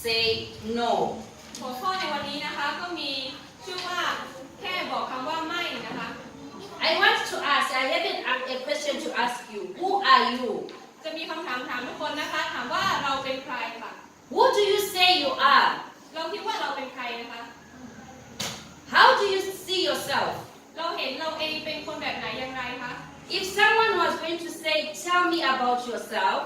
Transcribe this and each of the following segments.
say no. หัวข้อในวันนี้นะคะก็มีชื่อว่าแค่บอกคำว่าไม่นะคะ I want to ask, I have a question to ask you. Who are you? จะมีคำถามทุกคนนะคะถามว่าเราเป็นใครค่ะ Who do you say you are? เราคิดว่าเราเป็นใครนะคะ How do you see yourself? เราเห็นเราเองเป็นคนแบบไหนอย่างไรคะ If someone was going to say, tell me about yourself,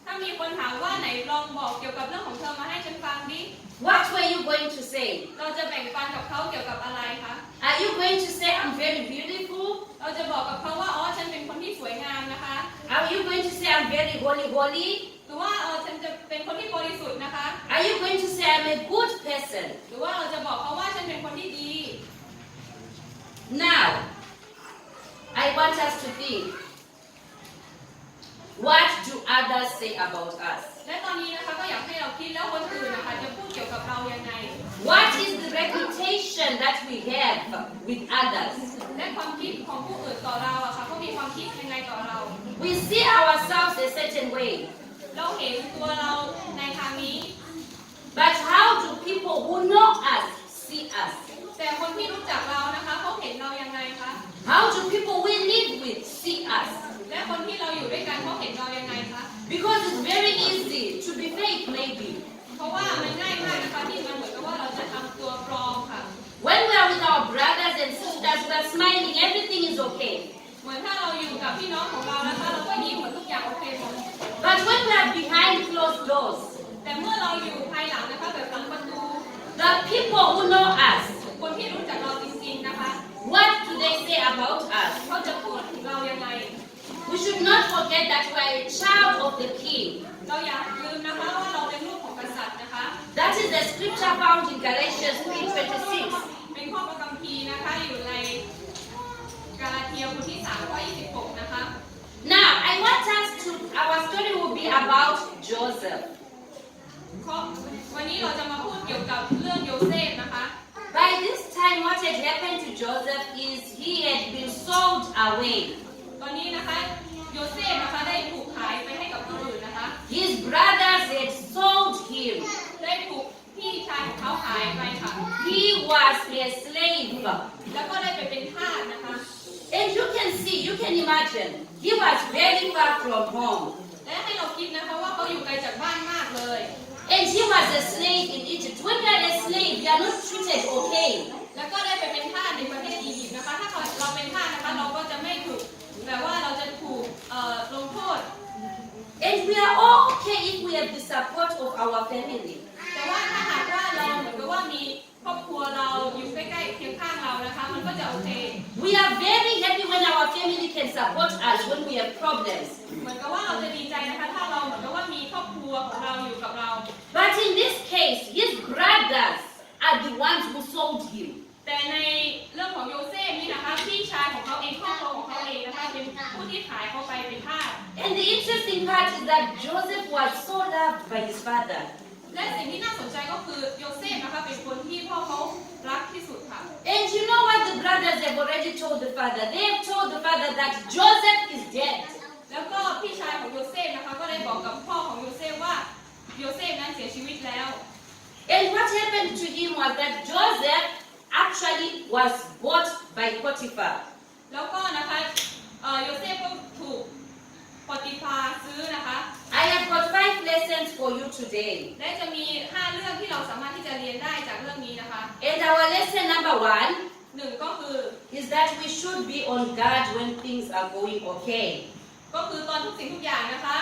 ถ้ามีคนถามว่าไหนลองบอกเกี่ยวกับเรื่องของเธอมาให้ฉันฟังดิ what were you going to say? เราจะแบ่งปันกับเขาเกี่ยวกับอะไรคะ Are you going to say, I'm very beautiful? เราจะบอกกับเขาว่าอ๋อฉันเป็นคนที่สวยงามนะคะ Are you going to say, I'm very holy? หรือว่าฉันจะเป็นคนที่บริสุทธิ์นะคะ Are you going to say, I'm a good person? หรือว่าเราจะบอกเขาว่าฉันเป็นคนที่ดี Now, I want us to think, what do others say about us? และตอนนี้นะคะก็อยากให้เราคิดแล้วคนอื่นนะคะจะพูดเกี่ยวกับเรายังไง What is the reputation that we have with others? และความคิดของผู้อื่นต่อเราอะค่ะเขามีความคิดยังไงต่อเรา We see ourselves a certain way, เราเห็นตัวเราในทางนี้ but how do people who know us see us? แต่คนที่รู้จักเรานะคะเขาเห็นเรายังไงคะ How do people we live with see us? และคนที่เราอยู่ด้วยกันเขาเห็นเรายังไงคะ Because it's very easy to be fake, maybe. เพราะว่ามันง่ายมากนะคะที่มันเหมือนกับว่าเราจะทำตัวปลอมค่ะ When we are with our brothers and sisters, we are smiling, everything is okay. เหมือนถ้าเราอยู่กับพี่น้องของเรานะคะเราก็ยิ้มเหมือนทุกอย่างโอเคหมด But when we are behind closed doors, แต่เมื่อเราอยู่ภายหลังนะคะแบบหลังประตู the people who know us, คนที่รู้จักเราจริงๆนะคะ what do they say about us? เขาจะพูดถึงเรายังไง We should not forget that we are a child of the King. เราอย่าลืมนะคะว่าเราเป็นลูกของกษัตริย์นะคะ That is the scripture found in Galatians 3:26. เป็นข้อประคัมภีร์นะคะอยู่ในกาลาเทียบทที่3ข้อ26นะคะ Now, our story will be about Joseph. วันนี้เราจะมาพูดเกี่ยวกับเรื่องโยเซฟนะคะ By this time, what had happened to Joseph is he had been sold away. ตอนนี้นะคะโยเซฟนะคะได้ถูกขายไปให้กับผู้อื่นนะคะ His brothers had sold him. ได้ถูกพี่ชายของเขาขายไปค่ะ He was a slave. แล้วก็ได้ไปเป็นทาสนะคะ And you can imagine, he was very far from home. และให้เราคิดนะคะว่าเขาอยู่ไกลจากบ้านมากเลย And he was a slave in Egypt. When you are a slave, you are not treated okay. แล้วก็ได้ไปเป็นทาสในประเทศอียิปต์นะคะ ถ้าเราเป็นทาสนะคะเราก็จะไม่ถูกแบบว่าเราจะถูกลงโทษ And we are all okay if we have the support of our family. แต่ว่าถ้าหากว่าเราเหมือนกับว่ามีครอบครัวเราอยู่ใกล้ๆเคียงข้างเรานะคะมันก็จะโอเค We are very happy when our family can support us when we have problems. เหมือนกับว่าเราจะดีใจนะคะถ้าเราเหมือนกับว่ามีครอบครัวของเราอยู่กับเรา But in this case, his brothers are the ones who sold him. แต่ในเรื่องของโยเซฟนี่นะคะพี่ชายของเขาเองครอบครัวของเขาเองนะคะเป็นผู้ที่ขายเขาไปเป็นทาส And the interesting part is that Joseph was so loved by his father. และสิ่งที่น่าสนใจก็คือโยเซฟนะคะเป็นคนที่พ่อเขารักที่สุดค่ะ And you know what the brothers have already told the father? They have told the father that Joseph is dead. แล้วก็พี่ชายของโยเซฟนะคะก็ได้บอกกับพ่อของโยเซฟว่าโยเซฟนั้นเสียชีวิตแล้ว And what happened to him was that Joseph actually was bought by Potiphar. แล้วก็นะคะโยเซฟก็ถูกปอติฟาซื้อนะคะ I have got 5 lessons for you today. และจะมี5เรื่องที่เราสามารถที่จะเรียนได้จากเรื่องนี้นะคะ And our lesson number 1ก็คือ is that we should be on guard when things are going okay. ก็คือตอนทุกสิ่งทุกอย่างนะคะ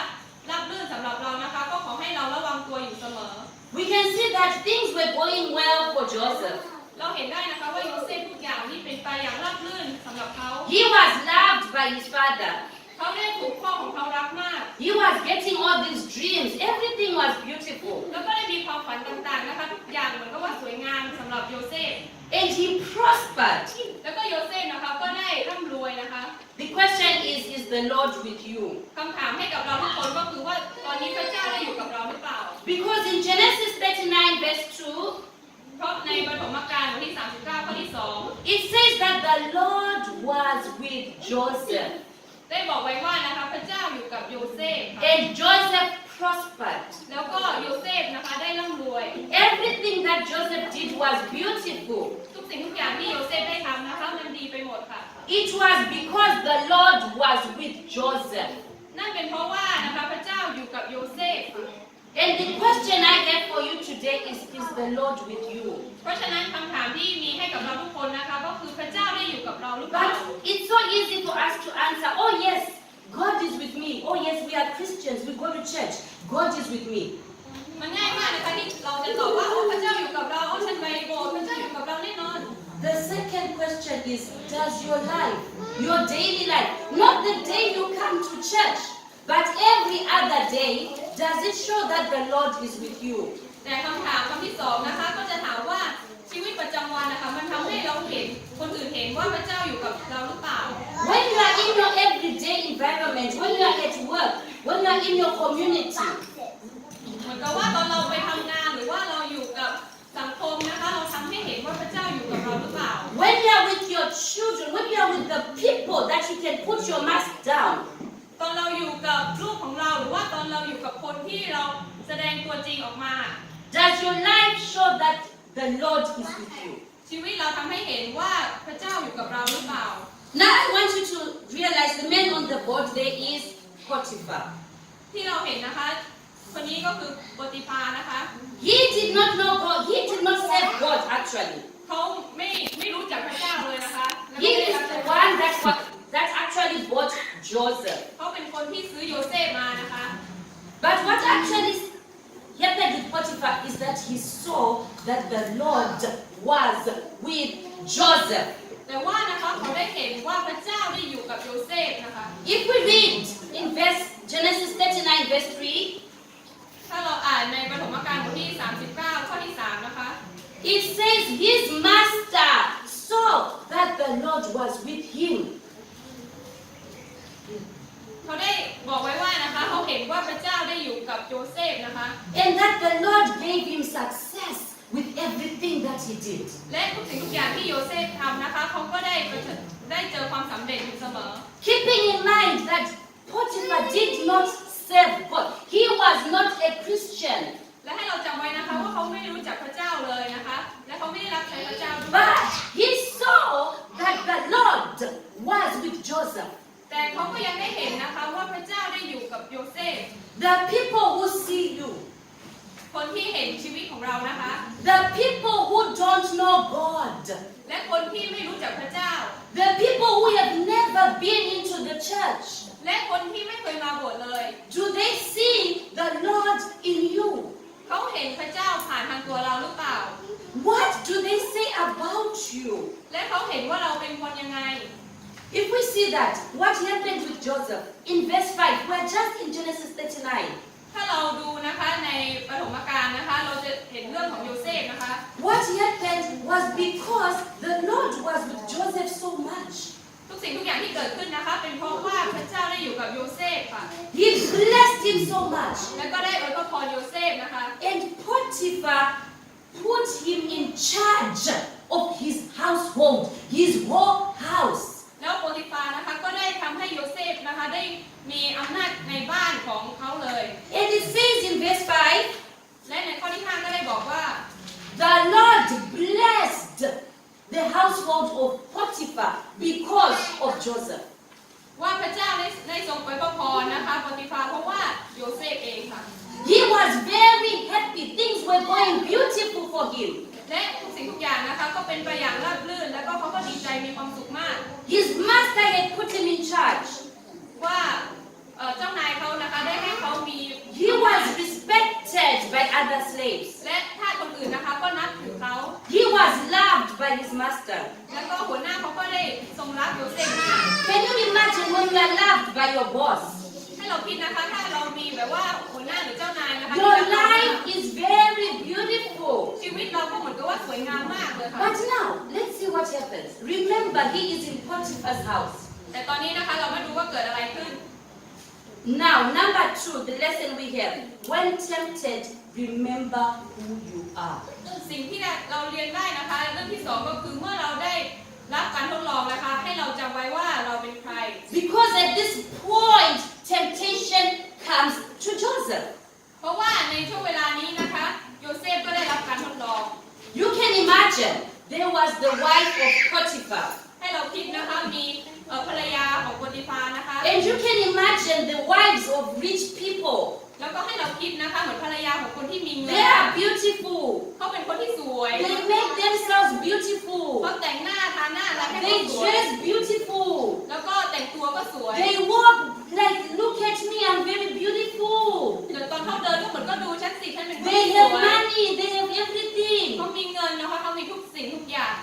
รับรื่นสำหรับเรานะคะก็ขอให้เราระวังตัวอยู่เสมอ We can see that things were going well for Joseph. เราเห็นได้นะคะว่าโยเซฟทุกอย่างนี่เป็นไปอย่างราบรื่นสำหรับเขา He was loved by his father. เขาได้ถูกพ่อของเขารักมาก He was getting all these dreams. Everything was beautiful. แล้วก็ได้มีความฝันต่างๆนะคะทุกอย่างเหมือนกับว่าสวยงามสำหรับโยเซฟ And he prospered. แล้วก็โยเซฟนะคะก็ได้ร่ำรวยนะคะ The question is the Lord with you? คำถามให้กับเราทุกคนก็คือว่าตอนนี้พระเจ้าได้อยู่กับเราหรือเปล่า Because in Genesis 39 verse 2, เพราะในปฐมกาลบทที่39ข้อที่2 it says that the Lord was with Joseph. ได้บอกไว้ว่านะคะพระเจ้าอยู่กับโยเซฟค่ะ And Joseph prospered. แล้วก็โยเซฟนะคะได้ร่ำรวย everything that Joseph did was beautiful. ทุกสิ่งทุกอย่างที่โยเซฟได้ทำนะคะมันดีไปหมดค่ะ It was because the Lord was with Joseph. นั่นเป็นเพราะว่านะคะพระเจ้าอยู่กับโยเซฟ And the question I have for you today is the Lord with you? เพราะฉะนั้นคำถามที่มีให้กับเราทุกคนนะคะก็คือพระเจ้าได้อยู่กับเราหรือเปล่า But it's so easy for us to answer, oh yes, God is with me. Oh yes, we are Christians, we go to church. God is with me. มันง่ายมากนะคะที่เราจะตอบว่าโอ้พระเจ้าอยู่กับเราโอ้ฉันไปโบสถ์พระเจ้าอยู่กับเราแน่นอน The second question is, does your life, your daily life, not the day you come to church, but every other day, does it show that the Lord is with you? แต่คำถามที่สองนะคะก็จะถามว่าชีวิตประจำวันนะคะมันทำให้เราเห็นคนอื่นเห็นว่าพระเจ้าอยู่กับเราหรือเปล่า When you are in your everyday environment, when you are at work, when you are in your community, เหมือนกับว่าตอนเราไปทำงานหรือว่าเราอยู่กับสังคมนะคะเราทำให้เห็นว่าพระเจ้าอยู่กับเราหรือเปล่า when you are with your children, when you are with the people that you can put your mask down, ตอนเราอยู่กับลูกของเราหรือว่าตอนเราอยู่กับคนที่เราแสดงตัวจริงออกมา does your life show that the Lord is with you? ชีวิตเราทำให้เห็นว่าพระเจ้าอยู่กับเราหรือเปล่า Now I want you to realize the man on the board there is Potiphar. ที่เราเห็นนะคะคนนี้ก็คือโปติฟานะคะ He did not know God. He did not serve God actually. เขาไม่รู้จักพระเจ้าเลยนะคะและ He ไม่ได้ is รับ the ใช้ one that actually bought Joseph. เขาเป็นคนที่ซื้อโยเซฟมานะคะ But what actually happened with Potiphar is that he saw that the Lord was with Joseph. แต่ว่านะคะเขาได้เห็นว่าพระเจ้าได้อยู่กับโยเซฟนะคะ If we read in Genesis 39 verse 3, ถ้าเราอ่านในปฐมกาลบทที่39ข้อที่3นะคะ it says his master saw that the Lord was with him. เขาได้บอกไว้ว่านะคะเขาเห็นว่าพระเจ้าได้อยู่กับโยเซฟนะคะ And that the Lord gave him success with everything that he did. และทุกสิ่งทุกอย่างที่โยเซฟทำนะคะเขาก็ได้เจอความสำเร็จอยู่เสมอ Keeping in mind that Potiphar did not serve God. He was not a Christian. และให้เราจำไว้นะคะว่าเขาไม่รู้จักพระเจ้าเลยนะคะและเขาไม่ได้รับใช้พระเจ้าด้วย But he saw that the Lord was with Joseph. แต่เขาก็ยังได้เห็นนะคะว่าพระเจ้าได้อยู่กับโยเซฟ The people who see you, คนที่เห็นชีวิตของเรานะคะ the people who don't know God, และคนที่ไม่รู้จักพระเจ้า the people who have never been into the church, และคนที่ไม่เคยมาโบสถ์เลย do they see the Lord in you? เขาเห็นพระเจ้าผ่านทางตัวเราหรือเปล่า What do they say about you? และเขาเห็นว่าเราเป็นคนยังไง If we see that, what happened with Joseph? In verse 5, we're just in Genesis 39. ถ้าเราดูนะคะในปฐมกาลนะคะเราจะเห็นเรื่องของโยเซฟนะคะ What happened was because the Lord was with Joseph so much. ทุกสิ่งทุกอย่างที่เกิดขึ้นนะคะเป็นเพราะว่าพระเจ้าได้อยู่กับโยเซฟค่ะ He blessed him so much. และก็ได้อวยพรโยเซฟนะคะ And Potiphar put him in charge of his household, his whole house. แล้วโปติฟานะคะก็ได้ทำให้โยเซฟนะคะได้มีอำนาจในบ้านของเขาเลย And it says in verse 5, และในข้อที่5ก็ได้บอกว่า the Lord blessed the household of Potiphar because of Joseph. ว่าพระเจ้าได้ทรงอวยพรนะคะโปติฟาเพราะว่าโยเซฟเองค่ะ He was very happy. Things were going beautiful for him. และทุกสิ่งทุกอย่างนะคะก็เป็นไปอย่างราบรื่นแล้วก็เขาก็ดีใจมีความสุขมาก His master had put him in charge. ว่าเจ้านายเขานะคะได้ให้เขามี He was respected by other slaves. และทาสคนอื่นนะคะก็นับถือเขา He was loved by his master. แล้วก็หัวหน้าเขาก็ได้ทรงรักโยเซฟมาก Can you imagine when you are loved by your boss? ให้เราคิดนะคะถ้าเรามีแบบว่าหัวหน้าหรือเจ้านายนะคะ Your life is very beautiful. ชีวิตเราก็เหมือนกับว่าสวยงามมากเลยค่ะ But now, let's see what happens. Remember, he is in Potiphar's house. แต่ตอนนี้นะคะเรามาดูว่าเกิดอะไรขึ้น Now, number 2, the lesson we have. When tempted, remember who you are. สิ่งที่เราเรียนได้นะคะเรื่องที่2ก็คือเมื่อเราได้รับการทดลองนะคะให้เราจำไว้ว่าเราเป็นใคร Because at this point, temptation comes to Joseph. เพราะว่าในช่วงเวลานี้นะคะโยเซฟก็ได้รับการทดลอง มีเงิน They are beautiful. เขาเป็นคนที่สวย They make themselves เขา beautiful. แต่งหน้าทาหน้าแล้วให้เขา They สวย dress beautiful. แล้วก็แต่งตัวก็สวย They walk like, look at me, I'm very beautiful. เดี๋ยวตอนเขาเดินก็เหมือนก็ดูฉันสิฉันเป็นคน They ที่ส have วย money, they have everything. เขามีเงินนะคะเขามีทุกสิ่งทุกอย่าง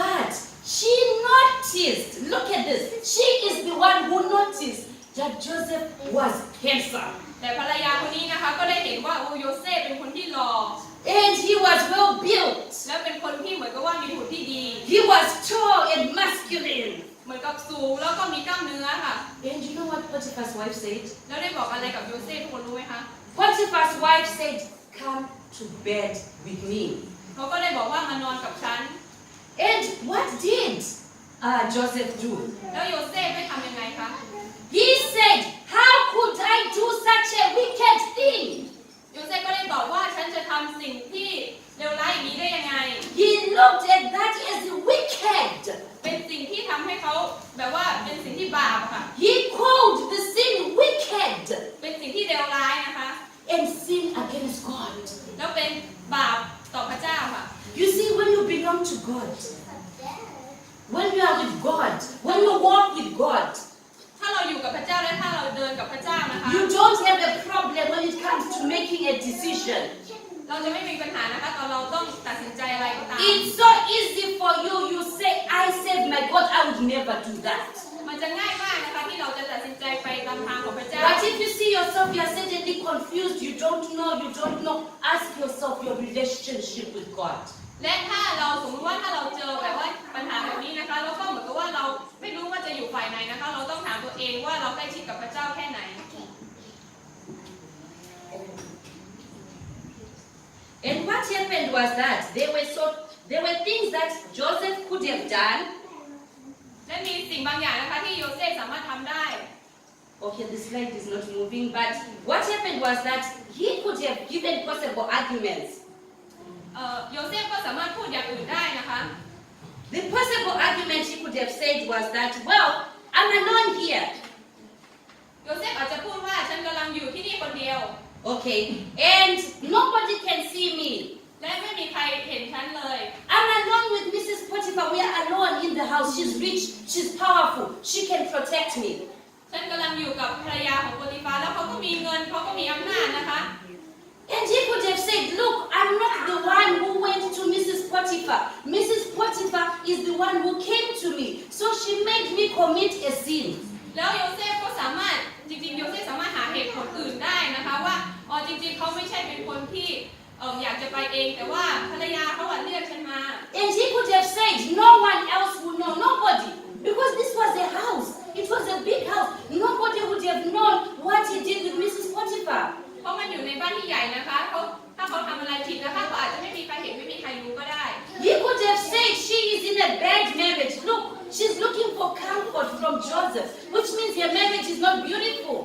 But she noticed, look at this, she is the one who noticed that Joseph was handsome. แต่ภรรยาคนนี้นะคะก็ได้เห็นว่าโอโยเซฟเป็นคนที่หล่อ And he was well built. และเป็นคนที่เหมือนกับว่ามีหุ่นที่ดี He was tall and masculine. เหมือนกับสูงแล้วก็มีกล้ามเนื้อค่ะ And you know what Potiphar's wife said? แล้วได้บอกอะไรกับโยเซฟทุกคนรู้ไหมคะ Potiphar's wife said, come to bed with me. เขาก็ได้บอกว่ามานอนกับฉัน And what did Joseph do? แล้วโยเซฟได้ทำยังไงคะ He said, how could I do such a wicked thing? โยเซฟก็ได้ตอบว่าฉันจะทำสิ่งที่เลวร้ายอย่างนี้ได้ยังไง He looked at that as wicked. เป็นสิ่งที่ทำให้เขาแบบว่าเป็นสิ่งที่บาปค่ะ He called the sin wicked เป็นสิ่งที่เลวร้ายนะคะ and sin against God. แล้วเป็นบาปต่อพระเจ้าค่ะ You see, when you belong to God, when you are with God, when you walk with God, ถ้าเราอยู่กับพระเจ้าและถ้าเราเดินกับพระเจ้านะคะ you don't have a problem when it comes to making a decision. เราจะไม่มีปัญหานะคะตอนเราต้องตัดสินใจอะไรก็ตาม It's so easy for you. You say, I save my God, I would never do that. มันจะง่ายมากนะคะที่เราจะตัดสินใจไปตามทางของพระเจ้า But if you see yourself, you are suddenly confused, you don't know, ask yourself your relationship with God. และถ้าเราสมมติว่าถ้าเราเจอแบบว่าปัญหาแบบนี้นะคะแล้วก็เหมือนกับว่าเราไม่รู้ว่าจะอยู่ฝ่ายไหนนะคะเราต้องถามตัวเองว่าเราใกล้ชิดกับพระเจ้าแค่ไหน And what happened was that there were things that Joseph could have done. และมีสิ่งบางอย่างนะคะที่โยเซฟสามารถทำได้ Okay, the slide is not moving, but what happened was that he could have given possible arguments. โยเซฟก็สามารถพูดอย่างอื่นได้นะคะ The possible argument he could have said was that, well, I'm alone here. โยเซฟอาจจะพูดว่าฉันกำลังอยู่ที่นี่คนเดียว Okay, and nobody can see me. และไม่มีใครเห็นฉันเลย I'm alone with Mrs. Potiphar. We are alone in the house. She's rich. She's powerful. She can protect me. ฉันกำลังอยู่กับภรรยาของโปติฟาแล้วเขาก็มีเงินเขาก็มีอำนาจนะคะ And he could have said, look, I'm not the one who went to Mrs. Potiphar. Mrs. Potiphar is the one who came to me. So she made me commit a sin. แล้วโยเซฟก็สามารถจริงๆโยเซฟสามารถหาเหตุผลอื่นได้นะคะว่าอ๋อจริงๆเขาไม่ใช่เป็นคนที่อยากจะไปเองแต่ว่าภรรยาเขาเรียกฉันมา And he could have said, no one else would know, nobody. Because this was a house. It was a big house. Nobody would have known what he did with Mrs. Potiphar. เพราะมันอยู่ในบ้านที่ใหญ่นะคะถ้าเขาทำอะไรผิดนะคะก็อาจจะไม่มีใครเห็นไม่มีใครรู้ก็ได้ He could have said she is in a bad marriage. Look, she's looking for comfort from Joseph, which means her marriage is not beautiful.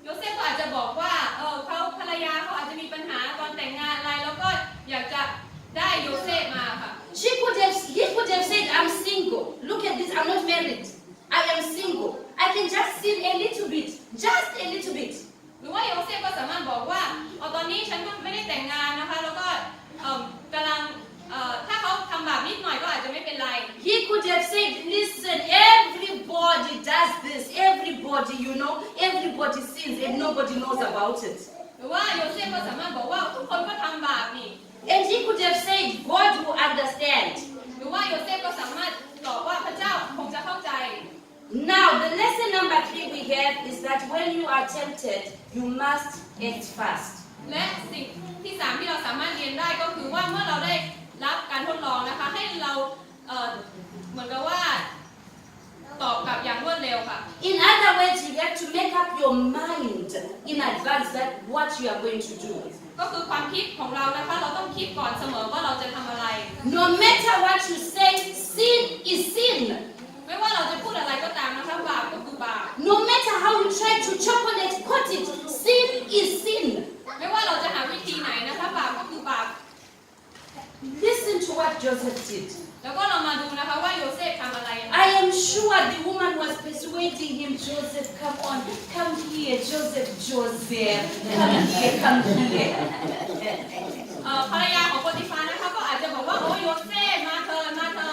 โยเซฟก็อาจจะบอกว่าเขาภรรยาเขาอาจจะมีปัญหาตอนแต่งงานอะไรแล้วก็อยากจะได้โยเซฟมาค่ะ He could have said, I'm single. Look at this, I'm not married. I am single. I can just sin a little bit, just a little bit. หรือว่าโยเซฟก็สามารถบอกว่าตอนนี้ฉันก็ไม่ได้แต่งงานนะคะแล้วก็กำลังถ้าเขาทำบาปนิดหน่อยก็อาจจะไม่เป็นไร He could have said, listen, everybody does this. Everybody, everybody sins and nobody knows about it. หรือว่าโยเซฟก็สามารถบอกว่าทุกคนก็ทำบาปนี่ And he could have said, God will understand. หรือว่าโยเซฟก็สามารถตอบว่าพระเจ้าคงจะเข้าใจ Now, the lesson number 3 we have is that when you are tempted, you must act fast. และสิ่งที่3ที่เราสามารถเรียนได้ก็คือว่าเมื่อเราได้รับการทดลองนะคะให้เราเหมือนกับว่าตอบกลับอย่างรวดเร็วค่ะ In other words, you have to make up your mind in advance that what you are going to do. ก็คือความคิดของเรานะคะเราต้องคิดก่อนเสมอว่าเราจะทำอะไร No matter what you say, sin is sin. ไม่ว่าเราจะพูดอะไรก็ตามนะคะบาปก็คือบาป No matter how you try to chocolate coat it, sin is sin. ไม่ว่าเราจะหาวิธีไหนนะคะบาปก็คือบาป Listen to what Joseph did. แล้วก็เรามาดูนะคะว่าโยเซฟทำอะไร I am sure the woman was persuading him, Joseph, come on, come here, Joseph, come here. ภรรยาของโปติฟานะคะก็อาจจะบอกว่าโอ้โยเซฟมาเถิ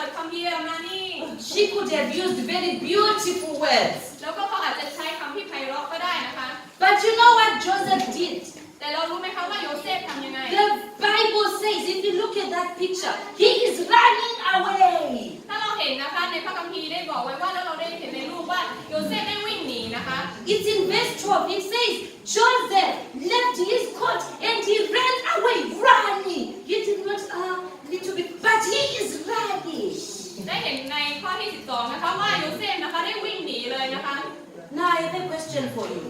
ดคำเดียวมานี่ She could have used very beautiful words. แล้วก็เขาอาจจะใช้คำที่ไพเราะก็ได้นะคะ But you know what Joseph did? แต่เรารู้ไหมคะว่าโยเซฟทำยังไง The Bible says, if you look at that picture, he is running away. ถ้าเราเห็นนะคะในพระคัมภีร์ได้บอกไว้ว่าแล้วเราได้เห็นในรูปว่าโยเซฟได้วิ่งหนีนะคะ It's in verse 12. It says, Joseph left his coat and he ran away, running. He did not little bit, but he is running. ได้เห็นในข้อที่ 12 นะคะว่าโยเซฟนะคะได้วิ่งหนีเลยนะคะ Now I have a question for you.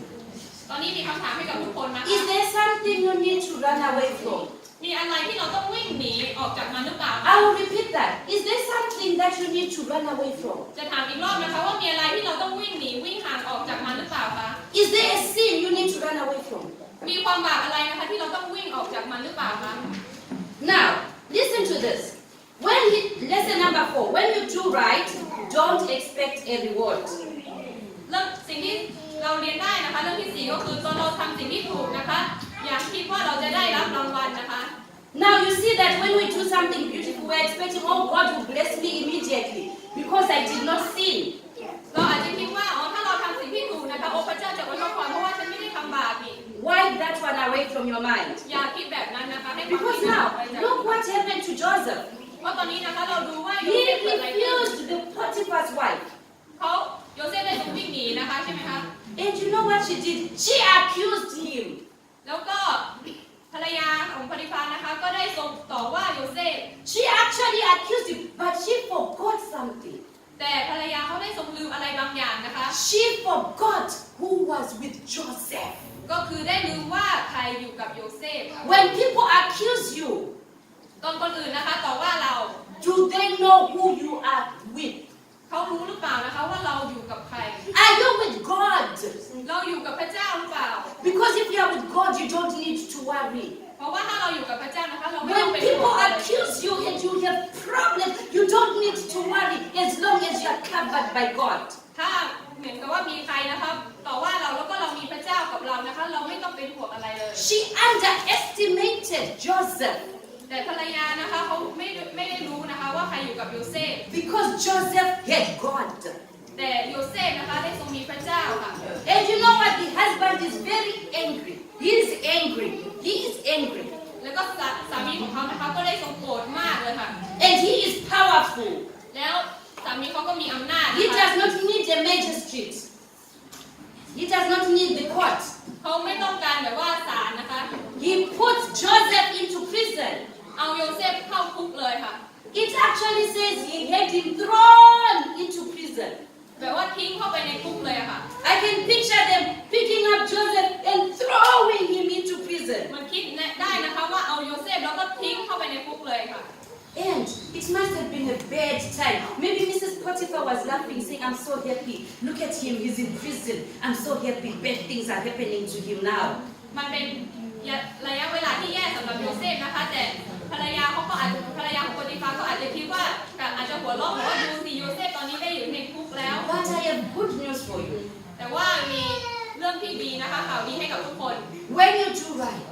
ตอนนี้มีคำถามให้กับทุกคนนะคะ Is there something you need to run away from? มีอะไรที่เราต้องวิ่งหนีออกจากมันหรือเปล่า I will repeat that. Is there something that you need to run away from? จะถามอีกรอบนะคะว่ามีอะไรที่เราต้องวิ่งหนีวิ่งห่างออกจากมันหรือเปล่าคะ Is there a sin you need to run away from? มีความบาปอะไรนะคะที่เราต้องวิ่งออกจากมันหรือเปล่าคะ Now, listen to this. Lesson number 4. When you do right, don't expect a reward. เรื่องสิ่งที่เราเรียนได้นะคะเรื่องที่ 4 ก็คือตอนเราทำสิ่งที่ถูกนะคะอย่าคิดว่าเราจะได้รับรางวัลนะคะ Now you see that when we do something beautiful, we're expecting, oh, God will bless me immediately because I did not sin. เราอาจจะคิดว่าอ๋อถ้าเราทำสิ่งที่ถูกนะคะโอ้พระเจ้าจะอวยพรเพราะว่าฉันไม่ได้ทำบาปนี่ Wipe that one away from your mind. อย่าคิดแบบนั้นนะคะให้ความ Because คิดออกไป now, จาก look what happened to Joseph. เพราะตอนนี้นะคะเราดูว่าโย He เซฟเกิดอะไรขึ้น refused the Potiphar's wife. โยเซฟได้ถูกวิ่งหนีนะคะใช่ไหมคะ And you know what she did? She accused him. แล้วก็ภรรยาของพอติฟานะคะก็ได้ส่งต่อว่าโยเซฟ She actually accused him, but she forgot something. แต่ภรรยาเขาได้ทรงลืมอะไรบางอย่างนะคะ She forgot who was with Joseph. ก็คือได้ลืมว่าใครอยู่กับโยเซฟ When people accuse you, ตอนคนอื่นนะคะต่อว่าเรา do they know who you are with? เขารู้หรือเปล่านะคะว่าเราอยู่กับใคร Are you with God? เราอยู่กับพระเจ้าหรือเปล่า Because if you are with God, you don't need to worry. เพราะว่าถ้าเราอยู่กับพระเจ้านะคะเราไม่ต้อง When เป็นห่ว people งเลย accuse you and you have problems, you don't need to worry as long as you are covered by God. ถ้าเหมือนกับว่ามีใครนะคะต่อว่าเราแล้วก็เรามีพระเจ้ากับเรานะคะเราไม่ต้องเป็นห่วงอะไรเลย She underestimated Joseph แต่ภรรยานะคะเขาไม่ได้รู้นะคะว่าใครอยู่กับโยเซฟ because Joseph had God. แต่โยเซฟนะคะได้ทรงมีพระเจ้าค่ะ And you know what? The husband is very angry. He is angry. He is angry. แล้วก็สามีของเขานะคะก็ได้ทรงโกรธมากเลยค่ะ And he is powerful. แล้วสามีเขาก็มีอำนาจ He นะคะ does not need a magistrate. He does not need the court. เขาไม่ต้องการแบบว่าศาลนะคะ He puts Joseph into prison. เอาโยเซฟเข้าคุกเลยค่ะ It actually says he had him thrown into prison. แบบว่าทิ้งเข้าไปในคุกเลยอะค่ะ I can picture them picking up Joseph and throwing him into prison. มันคิดได้นะคะว่าเอาโยเซฟแล้วก็ทิ้งเข้าไปในคุกเลยค่ะ And it must have been a bad time. Maybe Mrs. Potiphar was laughing, saying, I'm so happy. Look at him, he's in prison. I'm so happy. Bad things are happening to him now. มันเป็นระยะเวลาที่แย่สำหรับโยเซฟนะคะแต่ภรรยาของโปติฟาก็อาจจะคิดว่าอาจจะหัวเราะว่าดูสิโยเซฟตอนนี้ได้อยู่ในคุกแล้ว But I have good news for you. แต่ว่ามีเรื่องที่ดีนะคะข่าวดีให้กับทุกคน When you do right,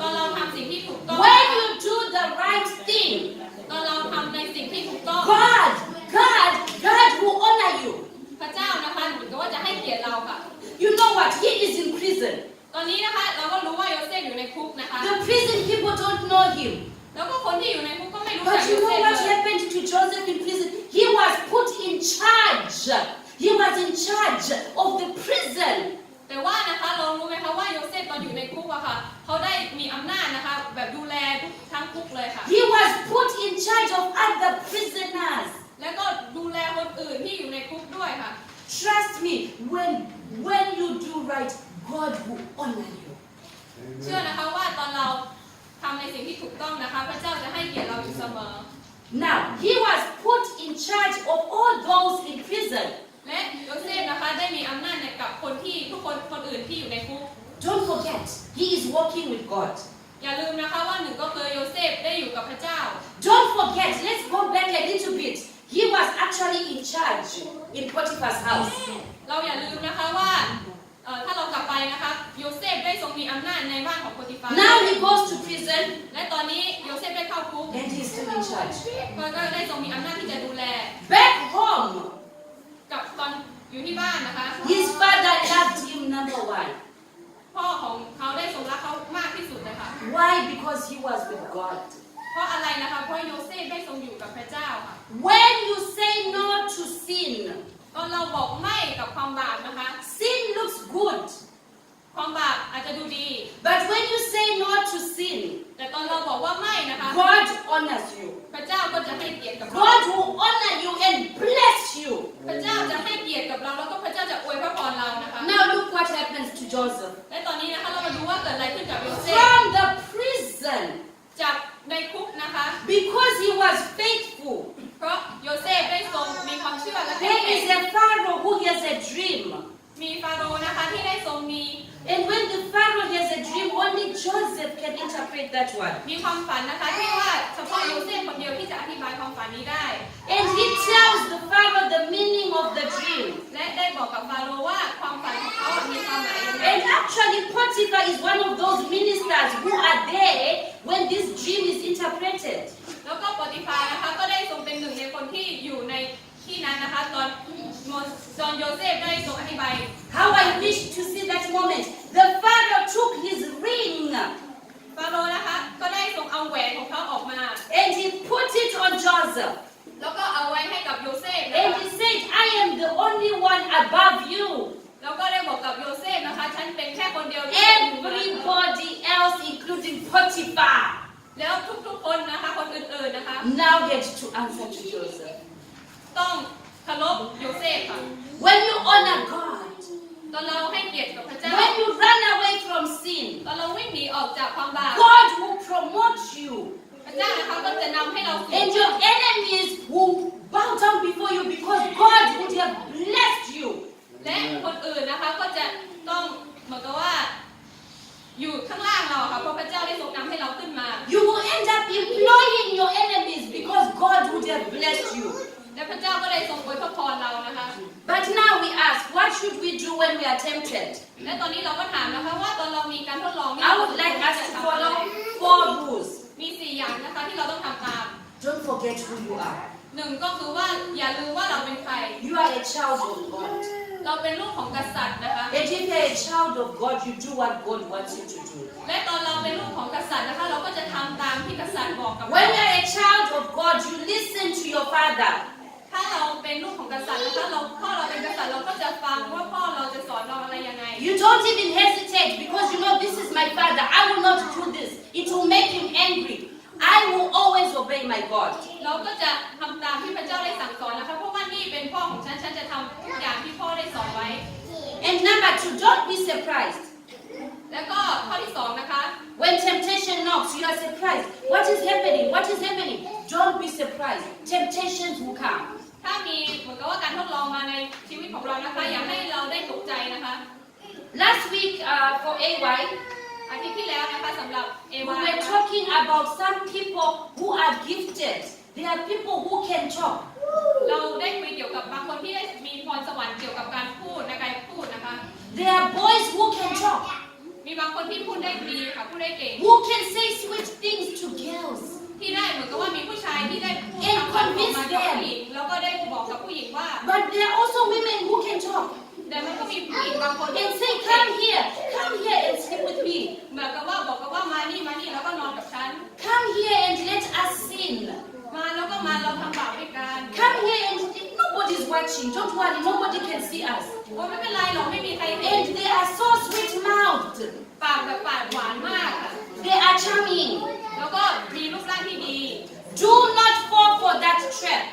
ตอนเราทำสิ่งที่ถูกต้อง when you do the right thing, ตอนเราทำในสิ่งที่ถูกต้อง God will honor you. พระเจ้านะคะเหมือนกับว่าจะให้เกียรติเราค่ะ You know what? He is in prison. ตอนนี้นะคะเราก็รู้ว่าโยเซฟอยู่ในคุกนะคะ The prison people don't know him. แล้วก็คนที่อยู่ในคุกก็ไม่รู้จัก But โย you เซ know ฟ what เลย happened to Joseph in prison? He was put in charge. He was in charge of the prison. แต่ว่านะคะเรารู้ไหมคะว่าโยเซฟตอนอยู่ในคุกอะค่ะเขาได้มีอำนาจนะคะแบบดูแลทั้งคุกเลยค่ะ He was put in charge of other prisoners. แล้วก็ดูแลคนอื่นที่อยู่ในคุกด้วยค่ะ Trust me, when you do right, God will honor you. เชื่อนะคะว่าตอนเราทำในสิ่งที่ถูกต้องนะคะพระเจ้าจะให้เกียรติเราอยู่เสมอ Now, he was put in charge of all those in prison. และโยเซฟนะคะได้มีอำนาจกับคนอื่นที่อยู่ในคุก Don't forget, he is walking with God. อย่าลืมนะคะว่าหนึ่งก็คือโยเซฟได้อยู่กับพระเจ้า Don't forget, let's go back a little bit. He was actually in charge in Potiphar's house. เราอย่าลืมนะคะว่า ถ้าเรากลับไปนะคะโยเซฟได้ทรงมีอำนาจในบ้านของโพติฟา Now he goes to prison และตอนนี้โยเซฟได้เข้าคุก and he's still in charge. ก็ได้ทรงมีอำนาจที่จะดูแล Back home, กับตอนอยู่ที่บ้านนะคะ his father loved him number one. พ่อของเขาได้ทรงรักเขามากที่สุดเลยค่ะ Why? Because he was with God. เพราะอะไรนะคะเพราะโยเซฟได้ทรงอยู่กับพระเจ้าค่ะ When you say no to sin, ตอนเราบอกไม่กับความบาปนะคะ sin looks good. ความบาปอาจจะดูดี But when you say no to sin, แต่ตอนเราบอกว่าไม่นะคะ God honors you. พระเจ้าก็จะให้เกียรติกับเรา God will honor you and bless you. พระเจ้าจะให้เกียรติกับเราแล้วก็พระเจ้าจะอวยพระพรเรานะคะ Now look what happens to Joseph. และตอนนี้นะคะเรามาดูว่าเกิดอะไรขึ้นกับโยเซฟ From the prison, จากในคุกนะคะ because he was faithful, เพราะโยเซฟได้ทรงมีความเชื่อและ there is a Pharaoh who has a dream. มีฟาโรห์นะคะที่ได้ทรงมี And when the Pharaoh has a dream, only Joseph can interpret that one. มีความฝันนะคะที่ว่าเฉพาะโยเซฟคนเดียวที่จะอธิบายความฝันนี้ได้ And he tells the Pharaoh the meaning of the dream. และได้บอกกับฟาโรห์ว่าความฝันของเขามีความหมายยังไง And actually, Potiphar is one of those ministers who are there when this dream is interpreted. แล้วก็ปอติฟานะคะก็ได้ทรงเป็นหนึ่งในคนที่อยู่ในที่นั้นนะคะตอนโยเซฟได้ทรงอธิบาย How I wish to see that moment. The Pharaoh took his ring ฟาโรห์นะคะก็ได้ทรงเอาแหวนของเขาออกมา and he put it on Joseph. แล้วก็เอาไว้ให้กับโยเซฟนะ And คะ he said, I am the only one above you. แล้วก็ได้บอกกับโยเซฟนะคะฉันเป็นแค่คนเดียวที่อยู่เหนือ Everybody else, including Potiphar, แล้วทุกๆคนนะคะคนอื่นๆนะคะ now get to answer to Joseph. ต้องเคารพโยเซฟค่ะ When you honor God, ตอนเราให้เกียรติกับพระเจ้า when you run away from sin, ตอนเราวิ่งหนีออกจากความบาป God will promote you. พระเจ้านะคะก็จะนำให้เราสูง And your enemies will bow down before you because God would have blessed you. และคนอื่นนะคะก็จะต้องเหมือนกับว่าอยู่ข้างล่างเราค่ะเพราะพระเจ้าได้ทรงนำให้เราขึ้นมา You will end up employing your enemies because God would have blessed you. และพระเจ้าก็ได้ทรงอวยพระพรเรานะคะ But now we ask, what should we do when we are tempted? และตอนนี้เราก็ถามนะคะว่าตอนเรามีการทดลอง I would like us to follow 4 rules. มี4อย่างนะคะที่เราต้องทำตาม Don't forget who you are. 1ก็คือว่าอย่าลืมว่าเราเป็นใคร You are a child of God. เราเป็นลูกของกษัตริย์นะคะ And if you're a child of God, you do what God wants you to do. และตอนเราเป็นลูกของกษัตริย์นะคะเราก็จะทำตามที่กษัตริย์บอกกับเรา When you're a child of God, you listen to your father. ถ้าเราเป็นลูกของกษัตริย์นะคะพ่อเราเป็นกษัตริย์เราก็จะฟังว่าพ่อเราจะสอนเราอะไรยังไง You don't even hesitate because you know this is my father. I will not do this. It will make him angry. I will always obey my God. เราก็จะทำตามที่พระเจ้าได้สั่งสอนนะคะเพราะว่านี่เป็นพ่อของฉันฉันจะทำทุกอย่างที่พ่อได้สอนไว้ And number 2, don't be surprised. แล้วก็ข้อที่2นะคะ When temptation knocks, you are surprised. What is happening? What is happening? Don't be surprised. Temptations will come. ถ้ามีเหมือนกับว่าการทดลองมาในชีวิตของเรานะคะอย่าให้เราได้ตกใจนะคะ Last week for AY, อาทิตย์ที่แล้วนะคะสำหรับเอ we วา were talking about some people who are gifted. They are people who can talk. เราได้คุยเกี่ยวกับบางคนที่ได้มีพรสวรรค์เกี่ยวกับการพูดในการพูดนะคะ There are boys who can talk, มีบางคนที่พูดได้ดีค่ะพูดได้เก่ง who can say sweet things to girls. ที่ได้เหมือนกับว่ามีผู้ชายที่ได้พูด And คำพูดออกมา convince กับผู้ them. หญิงแล้วก็ได้บอกกับผู้หญิงว่า But there are also women who can talk แต่มันก็มีผู้หญิงบางคนที่ and say, come here and sleep with me. เหมือนกับว่าบอกกับว่ามานี่แล้วก็นอนกับฉัน Come here and let us sin. มาแล้วก็มาเราทำบาปด้วยกัน Come here and nobody's watching. Don't worry, nobody can see us. โอ้ไม่เป็นไรหรอกไม่มีใครเห็น And they are so sweet-mouthed. ปากแบบปากหวานมากค่ะ They are charming. แล้วก็มีรูปร่างที่ดี Do not fall for that trap.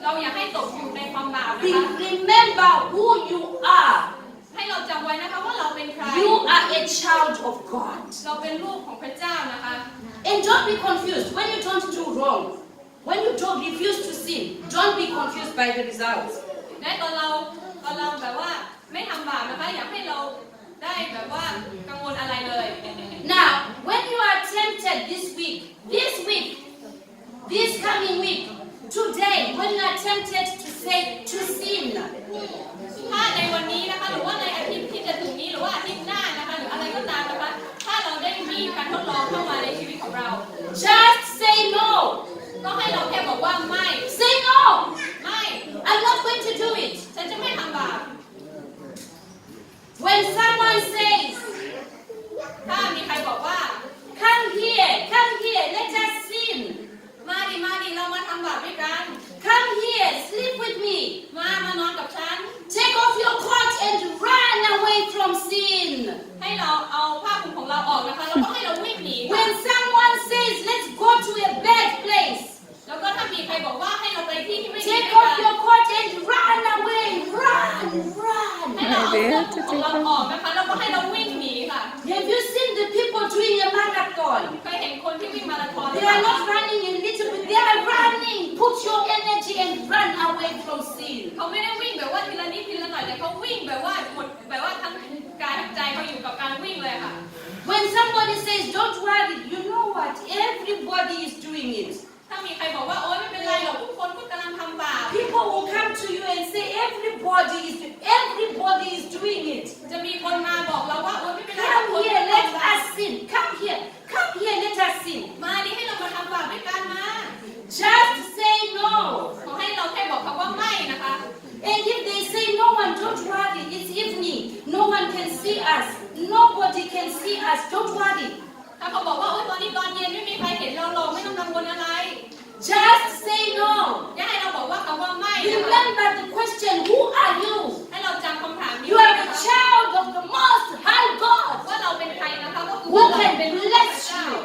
เราอย่าให้ตกอยู่ในความบาปนะคะ Remember who you are. ให้เราจำไว้นะคะว่าเราเป็นใคร You are a child of God. เราเป็นลูกของพระเจ้านะคะ And don't be confused when you don't do wrong. When you don't refuse to sin, don't be confused by the results. และตอนเราแบบว่าไม่ทำบาปนะคะอยากให้เราได้แบบว่ากังวลอะไรเลย Now, when you are tempted this coming week, today, when you are tempted to say to sin. ถ้าในวันนี้นะคะหรือว่าในอาทิตย์ที่จะถึงนี้หรือว่าอาทิตย์หน้านะคะหรืออะไรก็ตามนะคะถ้าเราได้มีการทดลองเข้ามาในชีวิตของเรา Just say no. ก็ให้เราแค่บอกว่าไม่ Say no. ไม่ I'm not going to do it. ฉันจะไม่ทำบาป When someone says, ถ้ามีใครบอกว่า come here, let us sin. มาดิเรามาทำบาปด้วยกัน Come here, sleep with me. มานอนกับฉัน Take off your coat and run away from sin. ให้เราเอาผ้าคลุมของเราออกนะคะแล้วก็ให้เราวิ่งหนี When someone says, let's go to a bad place. แล้วก็ถ้ามีใครบอกว่าให้เราไปที่ที่ไม่ดี Take off your coat and run away. Run. ให้เราเอาเสื้อคลุมของเราออกนะคะแล้วก็ให้เราวิ่งหนีค่ะ Have you seen the people doing a marathon? เคยเห็นคนที่วิ่งมาราธอน They are not running a little bit. They are running. Put your energy and run away from sin. เขาไม่ได้วิ่งแบบว่าทีละนิดทีละหน่อยแต่เขาวิ่งแบบว่าหมดแบบว่าทั้งกายทั้งใจเขาอยู่กับการวิ่งเลยค่ะ When somebody says, don't worry, you know what? Everybody is doing it. ถ้ามีใครบอกว่าโอ๊ยไม่เป็นไรหรอกทุกคนก็กำลังทำบาป People will come to you and say, everybody is doing it. จะมีคนมาบอกเราว่าโอ๊ยไม่เป็นไร Come here, let us sin. Come here, let us sin. มาดิให้เรามาทำบาปด้วยกันมา Just say no. ขอให้เราแค่บอกเขาว่าไม่นะคะ And if they say no one, don't worry, it's evening. No one can see us. Nobody can see us. Don't worry. ถ้าเขาบอกว่าโอ๊ยตอนนี้ตอนเย็นไม่มีใครเห็นเราหรอกไม่ต้องกังวลอะไร Just say no. อย่าให้เราบอกว่าคำว่าไม่นะคะ Remember the question, who are you? ให้เราจำคำถามนี้ You ไว้ are นะ the คะ child of the Most High God. ว่าเราเป็นใครนะคะก็คือ Who ว่าเรา can เป็น bless เจ้า you?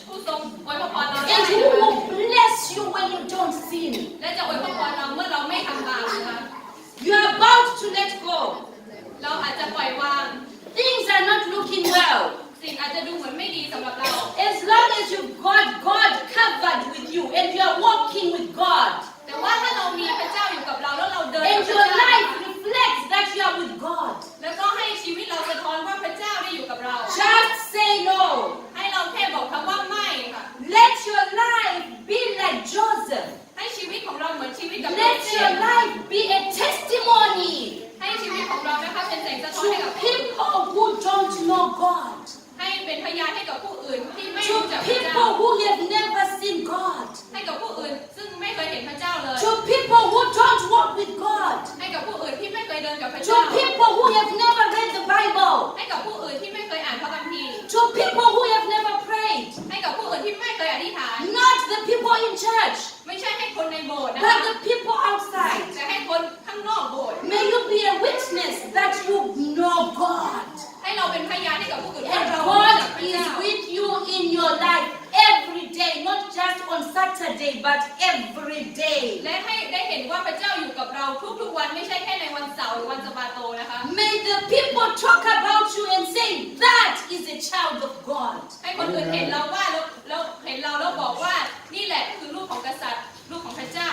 ผู้ทรงอวยพรเราได้ And who will bless you when you don't sin? และจะอวยพรเราเมื่อเราไม่ทำบาปนะคะ You are about to let go. เราอาจจะปล่อยวาง Things are not looking well. สิ่งอาจจะดูเหมือนไม่ดีสำหรับเรา As long as you've got God covered with you and you are walking with God, แต่ว่าถ้าเรามีพระเจ้าอยู่กับเราแล้วเราเดิน and กับพ your ระเจ้า life reflects that you are with God, แล้วก็ให้ชีวิตเราสะท้อนว่าพระเจ้าได้อยู่กับเรา just say no. ให้เราแค่บอกคำว่าไม่ค่ะ Let your life be like Joseph. ให้ชีวิตของเราเหมือนชีวิตกับโย Let เซ your ฟ life be a testimony ให้ชีวิตของเรานะคะเป็นแสงสะท้อน to ให้กับผู้อื่น people who don't know God, ให้เป็นพยานให้กับผู้อื่นที่ไม่ to รู้จักพระเจ้า people who have never seen God, ให้กับผู้อื่นซึ่งไม่เคยเห็นพระเจ้าเลย to people who don't walk with God, ให้กับผู้อื่นที่ไม่เคยเดินกับพระ to เจ้า people who have never read the Bible, ให้กับผู้อื่นที่ไม่เคยอ่านพระคัมภีร์ to people who have never prayed, ให้กับผู้อื่นที่ไม่เคยอธิษฐาน not the people in church, ไม่ใช่ให้คนในโบสถ์นะ but คะ the people outside. แต่ให้คนข้างนอกโบสถ์ May you be a witness that you know God. ให้เราเป็นพยานให้กับผู้อื่นว่า And เรารู้ God จักพระ is เจ้า with you in your life every day, not just on Saturday, but every day. และให้ได้เห็นว่าพระเจ้าอยู่กับเราทุกๆวันไม่ใช่แค่ในวันเสาร์หรือวันสะบาโตนะคะ May the people talk about you and say, that is a child of God. ให้คนอื่นเห็นเราว่าแล้วเห็นเราแล้วบอกว่านี่แหละคือลูกของกษัตริย์ลูกของพระเจ้า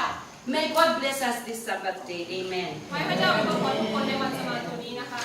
May God bless us this Sabbath day. Amen. ไว้พระเจ้าอวยพรทุกคนในวันสะบาโตนี้นะคะ